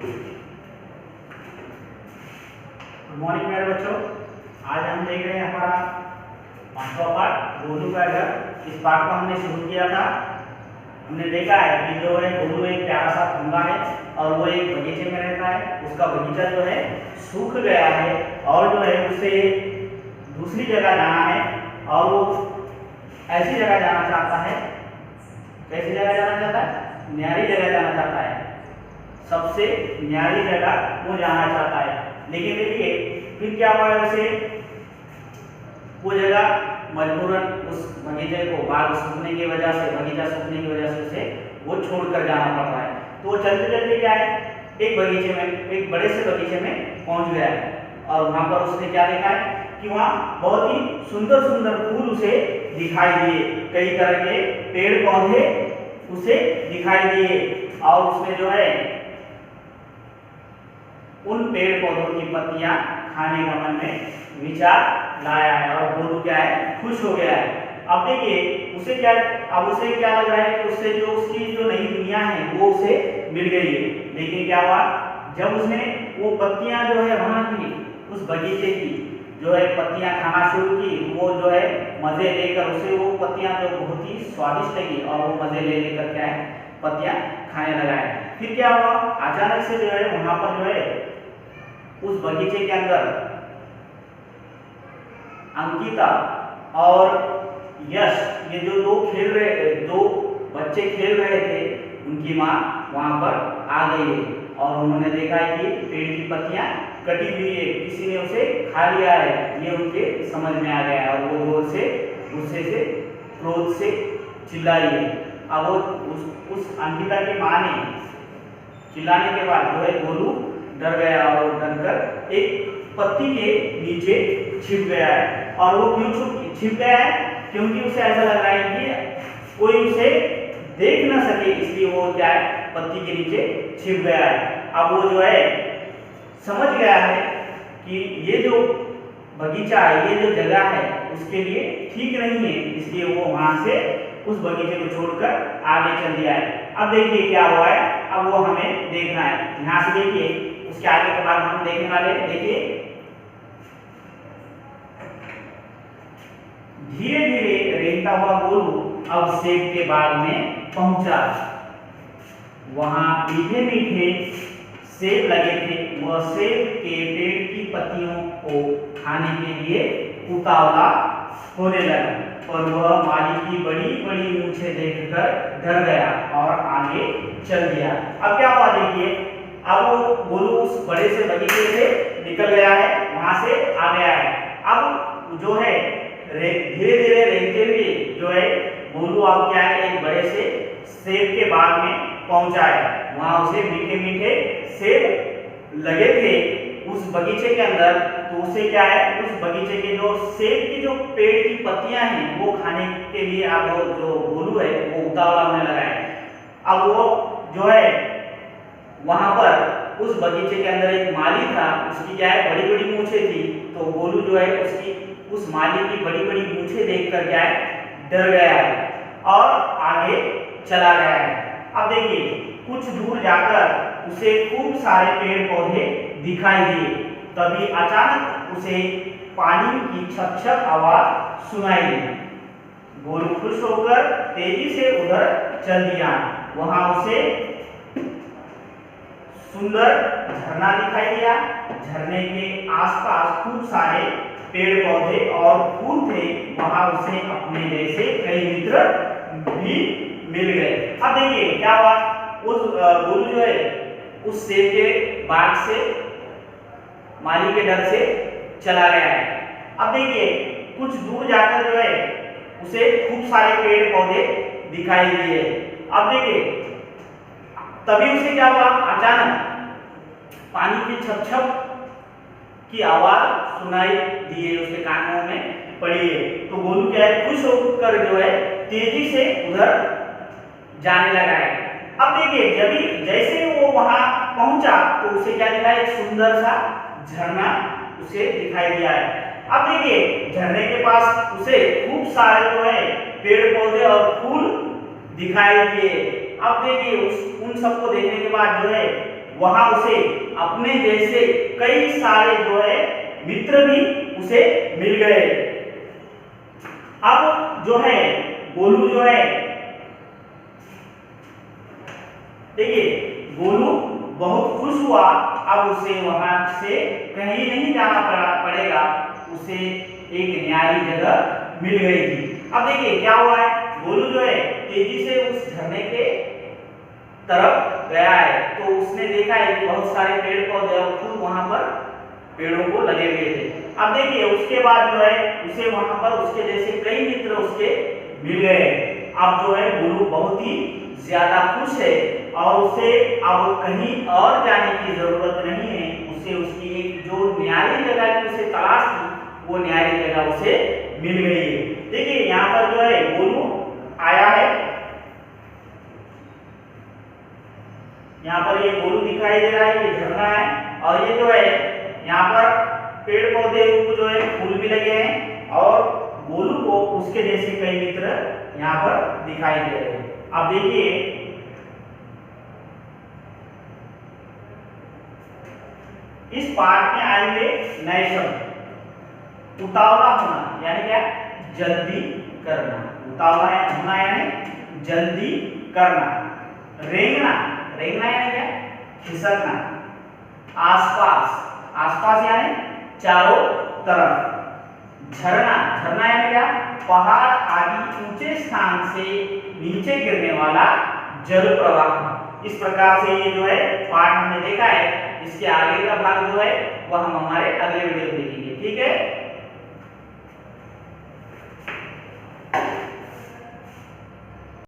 Good morning मेरे बच्चों। आज हम देख रहे हैं हमारा 5वां पार्ट गोलू का घर। इस पार्ट को हमने शुरू किया था। हमने देखा है कि जो है गोलू एक प्यारा सा फंगा है और वो एक बगीचे में रहता है। उसका बगीचा जो है सूख गया है और जो है उसे दूसरी जगह जाना है और वो ऐसी जगह जाना चाहता है। कैसी जगह जाना चाहता है? न्यारी जगह जाना चाहता है। सबसे न्यारी जगह वो जाना चाहता है। लेकिन देखिए फिर क्या हुआ है, उसे वो जगह मजबूरन उस बगीचे को बगीचा सूखने की वजह से उसे वो छोड़कर जाना पड़ रहा है। तो वो चलते चलते क्या है, एक बड़े से बगीचे में पहुंच गया है और वहां पर उसने क्या देखा है कि वहाँ बहुत ही सुंदर सुंदर फूल उसे दिखाई दिए, कई तरह के पेड़ पौधे उसे दिखाई दिए और उसमें जो है उन पेड़ पौधों की पत्तियां खाने का मन में विचार लाया है और गोलू क्या है, खुश हो गया है। अब देखिए उसे क्या लग रहा है कि उससे जो उसकी जो नई दुनिया है वो उसे मिल गई है। लेकिन क्या हुआ, जब उसने वो पत्तियां जो है वहां की उस बगीचे की जो है पत्तियां खाना शुरू की, वो जो है मजे लेकर उसे वो पत्तियां जो बहुत ही स्वादिष्ट लगी और वो मजे ले लेकर क्या है पत्तियां खाने लगा है। फिर क्या हुआ, अचानक से जो है वहां पर जो है उस बगीचे के अंदर अंकिता और यश, ये जो दो बच्चे खेल रहे थे, उनकी माँ वहां पर आ गई है और उन्होंने देखा है कि पेड़ की पत्तियां कटी हुई है, किसी ने उसे खा लिया है। ये उनके समझ में आ गया है और वो जोर से गुस्से से क्रोध से चिल्लाई है। अब वो उस अंकिता की माँ ने चिल्लाने के बाद जो है गोलू डर गया और वो डरकर एक पत्ती के नीचे छिप गया है। और वो क्यों छिप गया है? क्योंकि उसे ऐसा लग रहा है कि कोई उसे देख ना सके, इसलिए वो क्या है पत्ती के नीचे छिप गया है। अब वो जो है समझ गया है कि ये जो बगीचा है, ये जो जगह है उसके लिए ठीक नहीं है, इसलिए वो वहां से उस बगीचे को छोड़कर आगे चल दिया है। अब देखिए क्या हुआ है, अब वो हमें देखना है। यहाँ से देखिए उसके आगे के बाद हम देखने वाले हैं। देखिए धीरे धीरे रेंगता हुआ गोलू अब सेब के बाग में पहुंचा। वहां मीठे मीठे सेब लगे थे। वह सेब के पेड़ की पत्तियों को खाने के लिए उतावला होने लगा, पर वह माली की बड़ी बड़ी मूंछें देखकर डर गया और आगे चल दिया। अब क्या हुआ देखिए, अब वो गोलू उस बड़े से बगीचे से निकल गया है, वहां से आ गया है। अब जो है धीरे धीरे रेंगते हुए जो है गोलू अब क्या है एक बड़े से सेब के बाग में पहुंचा है। वहां उसे मीठे मीठे सेब लगे थे उस बगीचे के अंदर। तो उसे क्या है उस बगीचे के जो सेब की जो पेड़ की पत्तियां हैं वो खाने के लिए अब जो गोलू है वो उतावला होने लगा है। अब वो जो है वहां पर उस बगीचे के अंदर एक माली था, उसकी क्या है बड़ी बड़ी मूंछें थी। तो गोलू जो है उस माली की बड़ी बड़ी मूंछें देखकर क्या है डर गया है और आगे चला गया है। अब देखिए कुछ दूर जाकर उसे खूब सारे पेड़ पौधे दिखाई दिए। तभी अचानक उसे पानी की छप छप आवाज सुनाई दी। गोलू खुश होकर तेजी से उधर चल दिया। वहां उसे सुंदर झरना दिखाई दिया। झरने के आसपास खूब सारे पेड़ पौधे और फूल थे। वहां उसे अपने जैसे कई मित्र भी मिल गए। अब देखिए क्या हुआ, उस गोलू जो है उस सेब के बाग से माली के डर से चला गया है। अब देखिए कुछ दूर जाकर जो है उसे खूब सारे पेड़ पौधे दिखाई दिए। अब देखिए तभी उसे क्या हुआ, अचानक पानी की छप छप की आवाज सुनाई दिए, उसके कानों में पड़ी है। तो गोलू क्या है खुश होकर जो है तेजी से उधर जाने लगा है। अब देखिए जैसे वो वहां पहुंचा तो उसे क्या दिखा, एक सुंदर सा झरना उसे दिखाई दिया है। अब देखिए झरने के पास उसे खूब सारे जो है पेड़ पौधे और फूल दिखाई दिए। अब देखिए उन सबको देखने के बाद जो है वहां उसे अपने जैसे कई सारे जो है मित्र भी उसे मिल गए। अब जो है गोलू जो है, देखिए गोलू बहुत खुश हुआ। अब उसे वहां से कहीं नहीं जाना पड़ेगा, उसे एक न्यारी जगह मिल गई थी। अब देखिए क्या हुआ है, गोलू जो है तेजी से उस झरने के तरफ गया है, तो उसने देखा है कि बहुत सारे पेड़ पौधे और फूल वहां पर पेड़ों को लगे हुए थे। अब देखिए उसके बाद जो है उसे वहां पर उसके जैसे कई मित्र उसके मिल गए। अब जो है गोलू बहुत ही ज्यादा खुश है और उसे अब कहीं और जाने की जरूरत नहीं है। उसे उसकी एक जो न्यारी जगह की उसे तलाश थी, वो न्यारी जगह उसे मिल गई है। देखिए यहाँ पर जो है गोलू आया है, यहाँ पर ये गोलू दिखाई दे रहा है, ये झरना है और ये जो है यहाँ पर पेड़ पौधे को जो है फूल भी लगे हैं और गोलू को उसके जैसे कई मित्र यहाँ पर दिखाई दे रहे हैं। अब देखिए इस पाठ में आए हुए नए शब्द, उतावला होना यानी क्या, जल्दी करना। उतावला होना यानी जल्दी करना। रेंगना, रेंगना यानी क्या, खिसकना। आसपास, आसपास यानी चारों तरफ। झरना, झरना यानी क्या, पहाड़ आदि ऊंचे स्थान से नीचे गिरने वाला जल प्रवाह। इस प्रकार से ये जो है पाठ हमने देखा है। इसके आगे का भाग जो है वह हम हमारे अगले वीडियो में देखेंगे। ठीक है।